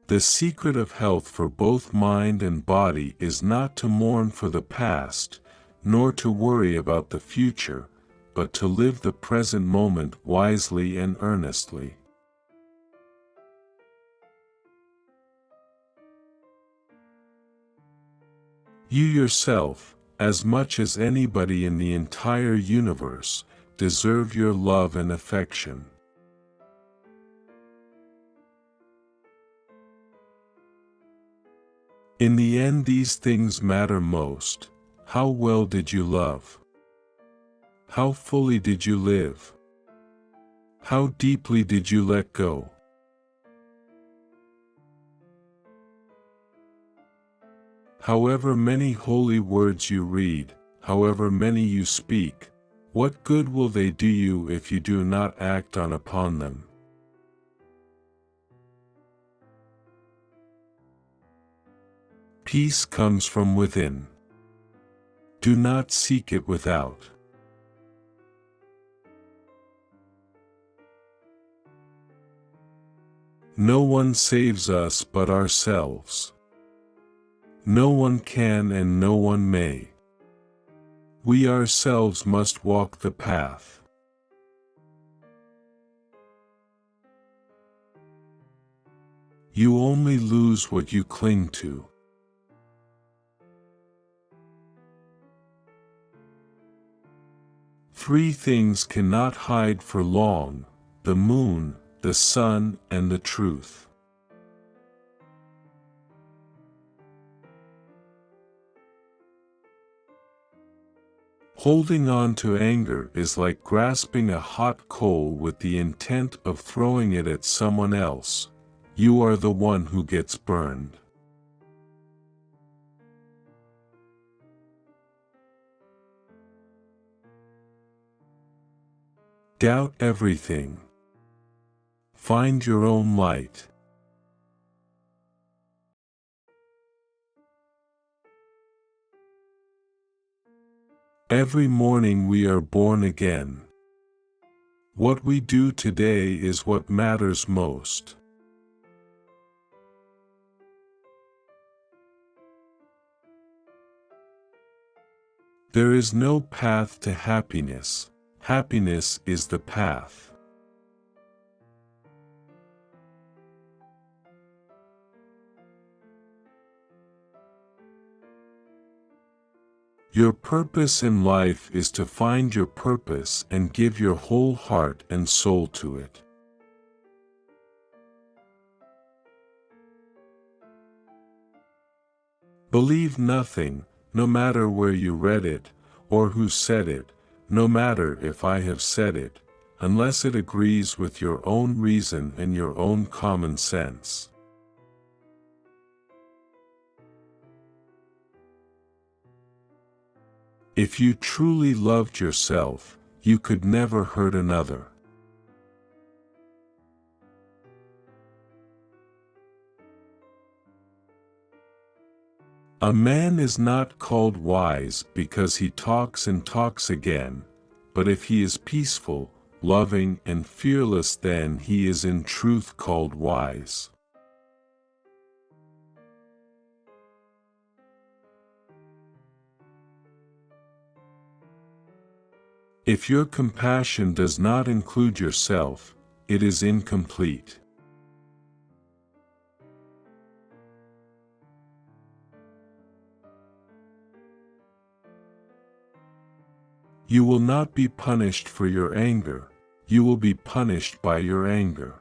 The secret of health for both mind and body is not to mourn for the past, nor to worry about the future, but to live the present moment wisely and earnestly. You yourself, as much as anybody in the entire universe, deserve your love and affection. In the end, these things matter most. How well did you love? How fully did you live? How deeply did you let go? However many holy words you read, however many you speak, what good will they do you if you do not act upon them? Peace comes from within. Do not seek it without. No one saves us but ourselves. No one can and no one may. We ourselves must walk the path. You only lose what you cling to. Three things cannot hide for long: the moon, the sun, and the truth. Holding on to anger is like grasping a hot coal with the intent of throwing it at someone else. You are the one who gets burned. Doubt everything. Find your own light. Every morning we are born again. What we do today is what matters most. There is no path to happiness. Happiness is the path. Your purpose in life is to find your purpose and give your whole heart and soul to it. Believe nothing, no matter where you read it, or who said it, no matter if I have said it, unless it agrees with your own reason and your own common sense. If you truly loved yourself, you could never hurt another. A man is not called wise because he talks and talks again, but if he is peaceful, loving, and fearless, then he is in truth called wise. If your compassion does not include yourself, it is incomplete. You will not be punished for your anger, you will be punished by your anger.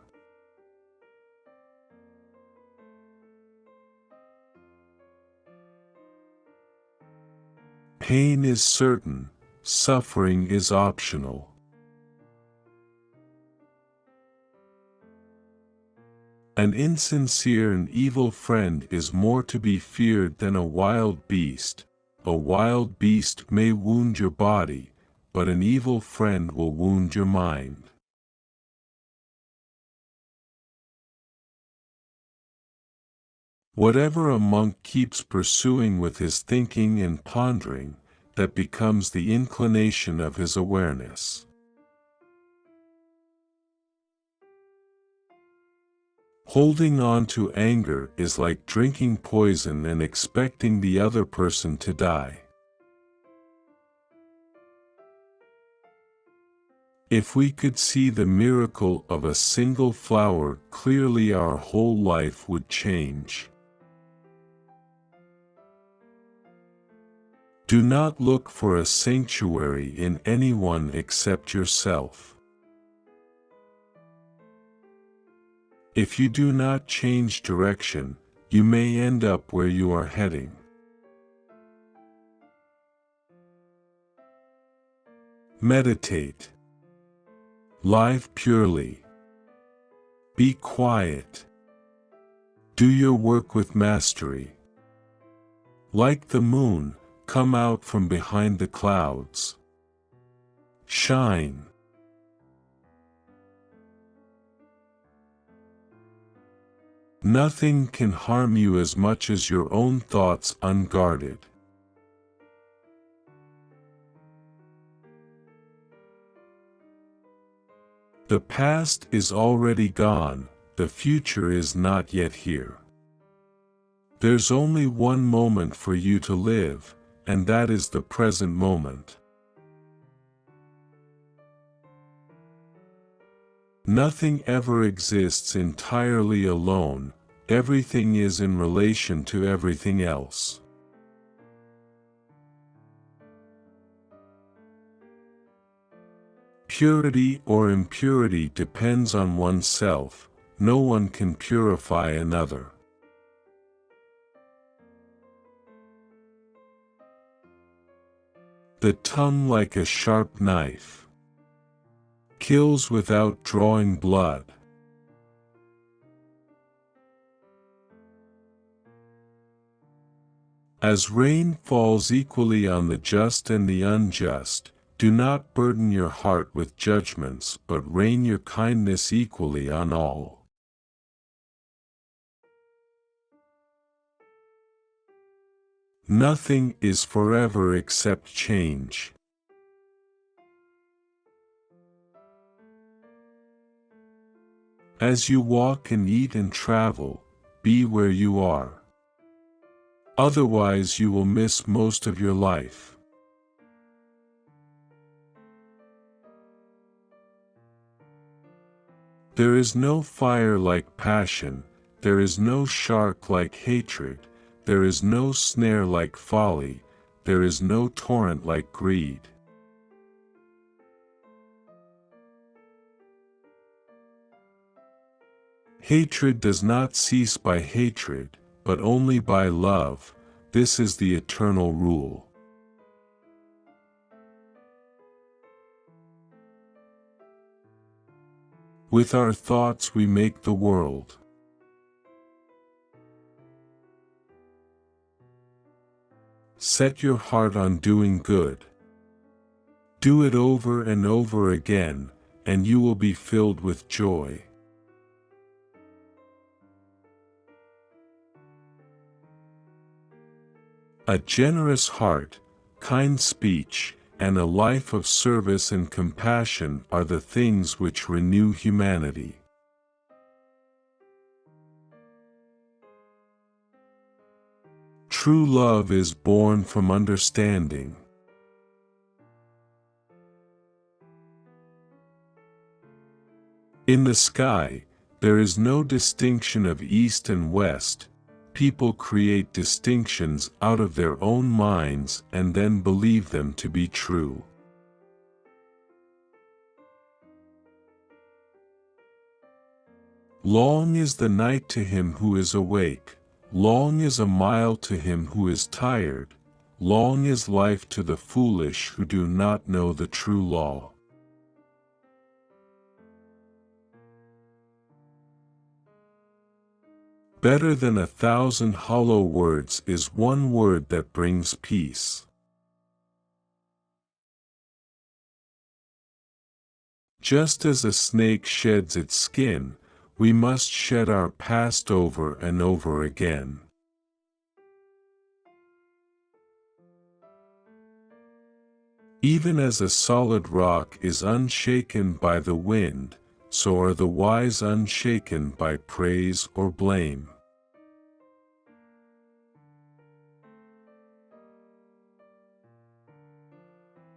Pain is certain, suffering is optional. An insincere and evil friend is more to be feared than a wild beast. A wild beast may wound your body, but an evil friend will wound your mind. Whatever a monk keeps pursuing with his thinking and pondering, that becomes the inclination of his awareness. Holding on to anger is like drinking poison and expecting the other person to die. If we could see the miracle of a single flower clearly, our whole life would change. Do not look for a sanctuary in anyone except yourself. If you do not change direction, you may end up where you are heading. Meditate. Live purely. Be quiet. Do your work with mastery. Like the moon, come out from behind the clouds. Shine. Nothing can harm you as much as your own thoughts unguarded. The past is already gone, the future is not yet here. There's only one moment for you to live, and that is the present moment. Nothing ever exists entirely alone, everything is in relation to everything else. Purity or impurity depends on oneself, no one can purify another. The tongue like a sharp knife. Kills without drawing blood. As rain falls equally on the just and the unjust, do not burden your heart with judgments, but rain your kindness equally on all. Nothing is forever except change. As you walk and eat and travel, be where you are. Otherwise you will miss most of your life. There is no fire like passion, there is no shark like hatred, there is no snare like folly, there is no torrent like greed. Hatred does not cease by hatred, but only by love. This is the eternal rule. With our thoughts we make the world. Set your heart on doing good. Do it over and over again, and you will be filled with joy. A generous heart, kind speech, and a life of service and compassion are the things which renew humanity. True love is born from understanding. In the sky, there is no distinction of east and west. People create distinctions out of their own minds and then believe them to be true. Long is the night to him who is awake, long is a mile to him who is tired, long is life to the foolish who do not know the true law. Better than 1,000 hollow words is one word that brings peace. Just as a snake sheds its skin, we must shed our past over and over again. Even as a solid rock is unshaken by the wind, so are the wise unshaken by praise or blame.